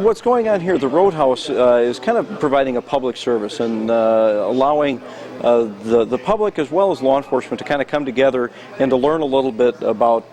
what's going on here, the Roadhouse is kind of providing a public service and allowing the public as well as law enforcement to kind of come together and to learn a little bit about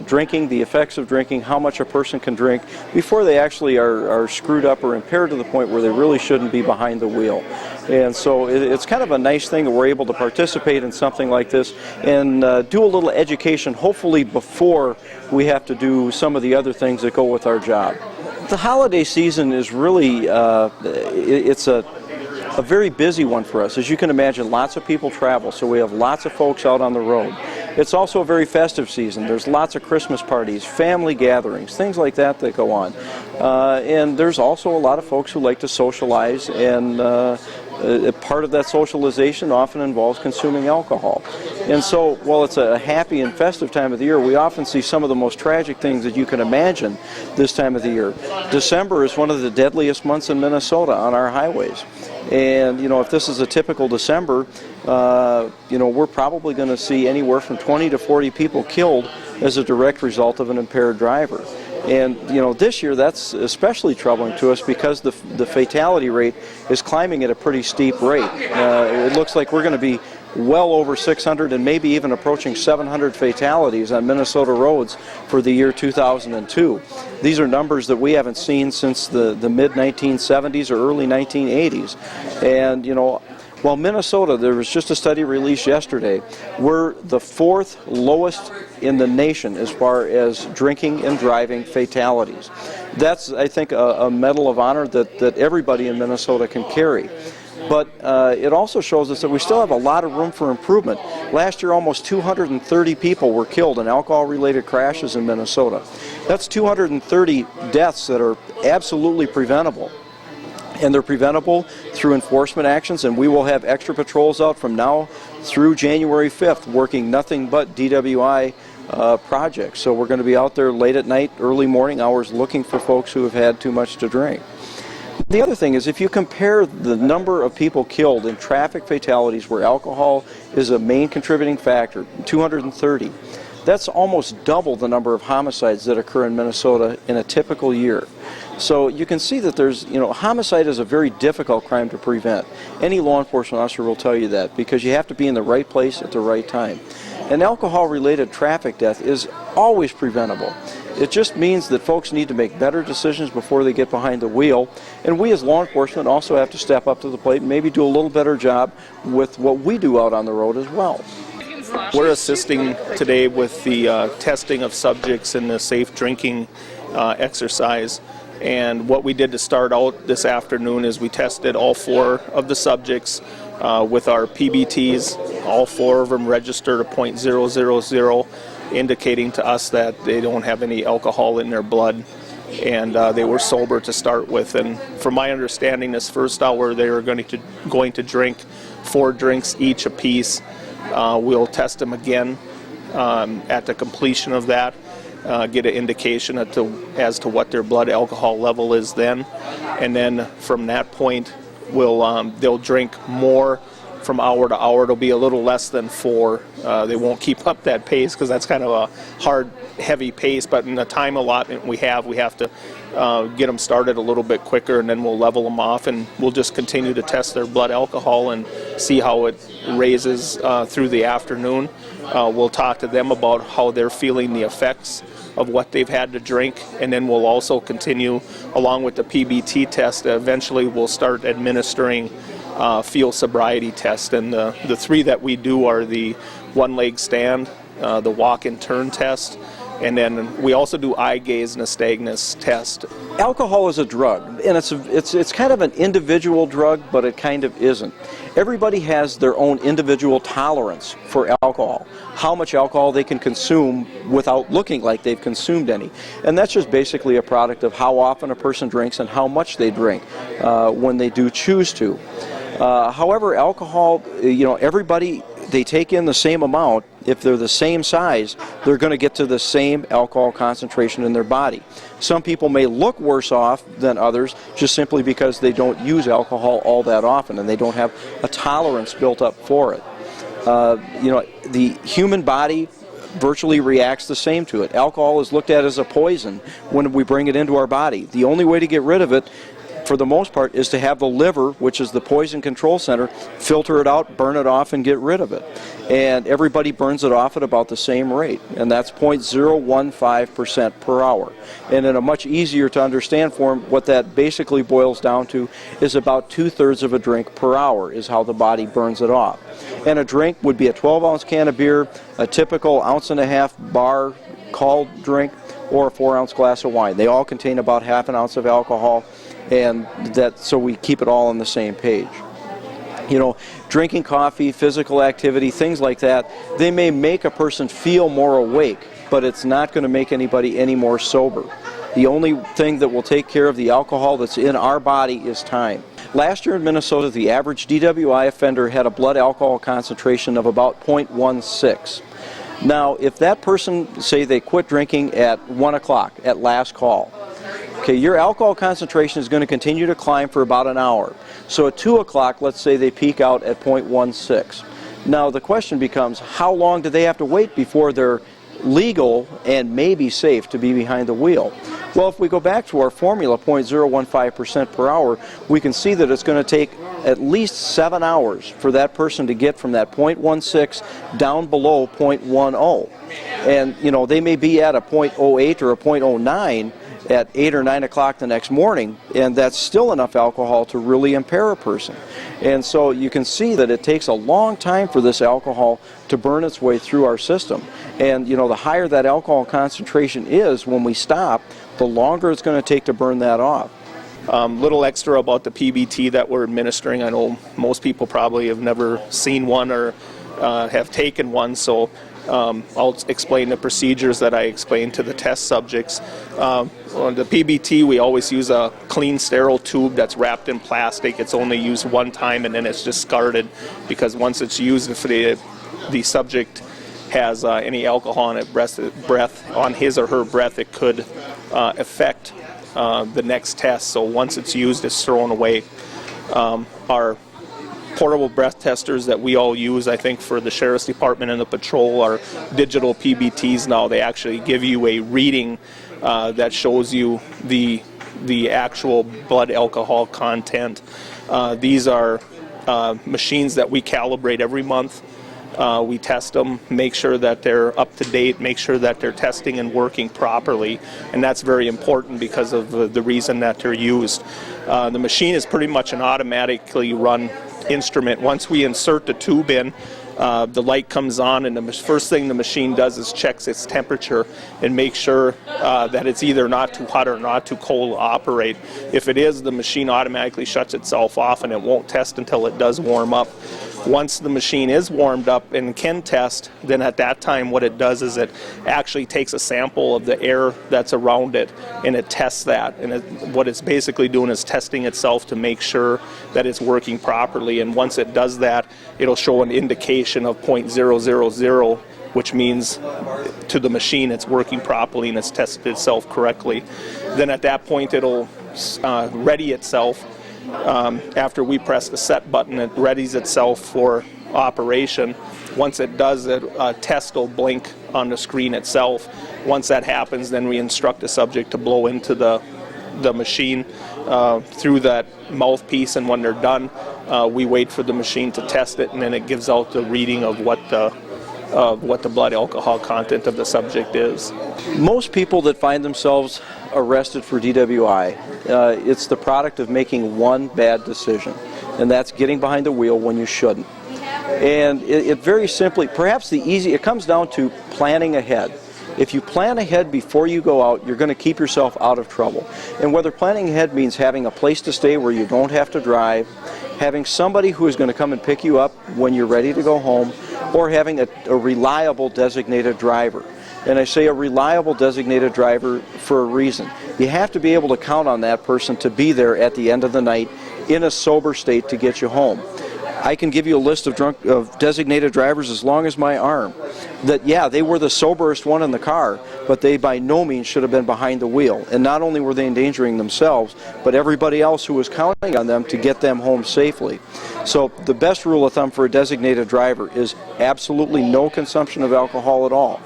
drinking, the effects of drinking, how much a person can drink before they actually are screwed up or impaired to the point where they really shouldn't be behind the wheel. And so it's kind of a nice thing that we're able to participate in something like this and do a little education, hopefully before we have to do some of the other things that go with our job. The holiday season is really, it's a very busy one for us. As you can imagine, lots of people travel, so we have lots of folks out on the road. It's also a very festive season. There's lots of Christmas parties, family gatherings, things like that that go on. And there's also a lot of folks who like to socialize, and part of that socialization often involves consuming alcohol. And so, while it's a happy and festive time of the year, we often see some of the most tragic things that you can imagine this time of the year. December is one of the deadliest months in Minnesota on our highways. And, you know, if this is a typical December, you know, we're probably going to see anywhere from 20 to 40 people killed as a direct result of an impaired driver. And, you know, this year that's especially troubling to us because the fatality rate is climbing at a pretty steep rate. It looks like we're going to be well over 600 and maybe even approaching 700 fatalities on Minnesota roads for the year 2002. These are numbers that we haven't seen since the mid-1970s or early 1980s. And, you know, while Minnesota, there was just a study released yesterday, we're the fourth lowest in the nation as far as drinking and driving fatalities. That's, I think, a medal of honor that everybody in Minnesota can carry. But it also shows us that we still have a lot of room for improvement. Last year, almost 230 people were killed in alcohol-related crashes in Minnesota. That's 230 deaths that are absolutely preventable. And they're preventable through enforcement actions, and we will have extra patrols out from now through January 5th working nothing but DWI projects. So we're going to be out there late at night, early morning hours looking for folks who have had too much to drink. The other thing is, if you compare the number of people killed in traffic fatalities where alcohol is a main contributing factor, 230, that's almost double the number of homicides that occur in Minnesota in a typical year. So you can see that there's, you know, homicide is a very difficult crime to prevent. Any law enforcement officer will tell you that because you have to be in the right place at the right time. And alcohol-related traffic death is always preventable. It just means that folks need to make better decisions before they get behind the wheel. And we as law enforcement also have to step up to the plate and maybe do a little better job with what we do out on the road as well. We're assisting today with the testing of subjects in the safe drinking exercise. And what we did to start out this afternoon is we tested all 4 of the subjects with our PBTs. All 4 of them registered a .000, indicating to us that they don't have any alcohol in their blood, and they were sober to start with. And from my understanding, this first hour they were going to drink 4 drinks each apiece. We'll test them again at the completion of that, get an indication as to what their blood alcohol level is then, and then from that point they'll drink more from hour to hour. It'll be a little less than 4. They won't keep up that pace because that's kind of a hard, heavy pace, but in the time allotment we have to get them started a little bit quicker, and then we'll level them off, and we'll just continue to test their blood alcohol and see how it raises through the afternoon. We'll talk to them about how they're feeling the effects of what they've had to drink, and then we'll also continue along with the PBT test. Eventually we'll start administering field sobriety test, and the 3 that we do are the one-leg stand, the walk and turn test, and then we also do eye gaze nystagmus test. Alcohol is a drug, and it's kind of an individual drug, but it kind of isn't. Everybody has their own individual tolerance for alcohol, how much alcohol they can consume without looking like they've consumed any. And that's just basically a product of how often a person drinks and how much they drink when they do choose to. However, alcohol, you know, everybody, they take in the same amount. If they're the same size, they're going to get to the same alcohol concentration in their body. Some people may look worse off than others just simply because they don't use alcohol all that often and they don't have a tolerance built up for it. You know, the human body virtually reacts the same to it. Alcohol is looked at as a poison when we bring it into our body. The only way to get rid of it, for the most part, is to have the liver, which is the poison control center, filter it out, burn it off, and get rid of it. And everybody burns it off at about the same rate, and that's 0.015% per hour. And in a much easier to understand form, what that basically boils down to is about 2/3 of a drink per hour is how the body burns it off. And a drink would be a 12-ounce can of beer, a typical 1.5-ounce bar called drink, or a 4-ounce glass of wine. They all contain about 1/2 ounce of alcohol, and so we keep it all on the same page. You know, drinking coffee, physical activity, things like that, they may make a person feel more awake, but it's not going to make anybody any more sober. The only thing that will take care of the alcohol that's in our body is time. Last year in Minnesota, the average DWI offender had a blood alcohol concentration of about 0.16. Now, if that person, say they quit drinking at 1 o'clock, at last call, okay, your alcohol concentration is going to continue to climb for about an hour. So at 2 o'clock, let's say they peak out at 0.16. Now the question becomes, how long do they have to wait before they're legal and maybe safe to be behind the wheel? Well, if we go back to our formula, 0.015% per hour, we can see that it's going to take at least 7 hours for that person to get from that 0.16 down below 0.10. And, you know, they may be at a 0.08 or a 0.09 at 8 or 9 o'clock the next morning, and that's still enough alcohol to really impair a person. And so you can see that it takes a long time for this alcohol to burn its way through our system. And, you know, the higher that alcohol concentration is when we stop, the longer it's going to take to burn that off. Little extra about the PBT that we're administering. I know most people probably have never seen one or have taken one, so I'll explain the procedures that I explained to the test subjects. On the PBT, we always use a clean, sterile tube that's wrapped in plastic. It's only used one time and then it's discarded, because once it's used, if the subject has any alcohol in it, breath on his or her breath, it could affect the next test. So once it's used, it's thrown away. Our portable breath testers that we all use, I think, for the Sheriff's Department and the patrol, are digital PBTs now. They actually give you a reading that shows you the actual blood alcohol content. These are machines that we calibrate every month. We test them, make sure that they're up to date, make sure that they're testing and working properly, and that's very important because of the reason that they're used. The machine is pretty much an automatically run instrument. Once we insert the tube in, the light comes on, and the first thing the machine does is checks its temperature and make sure that it's either not too hot or not too cold to operate. If it is, the machine automatically shuts itself off and it won't test until it does warm up. Once the machine is warmed up and can test, then at that time what it does is it actually takes a sample of the air that's around it and it tests that. And what it's basically doing is testing itself to make sure that it's working properly. And once it does that, it'll show an indication of 0.000, which means to the machine it's working properly and it's tested itself correctly. Then at that point it'll ready itself. After we press the set button, it readies itself for operation. Once it does, a test will blink on the screen itself. Once that happens, then we instruct the subject to blow into the machine through that mouthpiece, and when they're done, we wait for the machine to test it, and then it gives out the reading of what the blood alcohol content of the subject is. Most people that find themselves arrested for DWI, it's the product of making one bad decision, and that's getting behind the wheel when you shouldn't. And it very simply, perhaps it comes down to planning ahead. If you plan ahead before you go out, you're going to keep yourself out of trouble. And whether planning ahead means having a place to stay where you don't have to drive, having somebody who is going to come and pick you up when you're ready to go home, or having a reliable designated driver. And I say a reliable designated driver for a reason. You have to be able to count on that person to be there at the end of the night in a sober state to get you home. I can give you a list of designated drivers as long as my arm. That, yeah, they were the soberest one in the car, but they by no means should have been behind the wheel. And not only were they endangering themselves, but everybody else who was counting on them to get them home safely. So the best rule of thumb for a designated driver is absolutely no consumption of alcohol at all.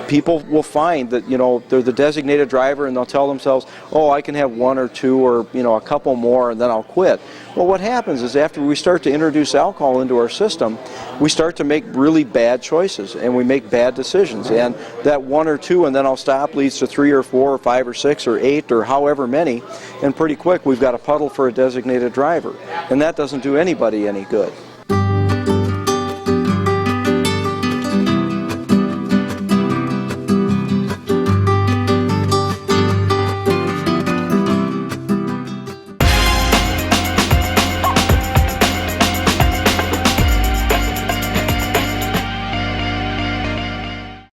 People will find that, you know, they're the designated driver and they'll tell themselves, oh, I can have one or two or, you know, a couple more and then I'll quit. Well, what happens is after we start to introduce alcohol into our system, we start to make really bad choices and we make bad decisions. And that one or two and then I'll stop leads to 3 or 4 or 5 or 6 or 8 or however many. And pretty quick we've got a puddle for a designated driver. And that doesn't do anybody any good.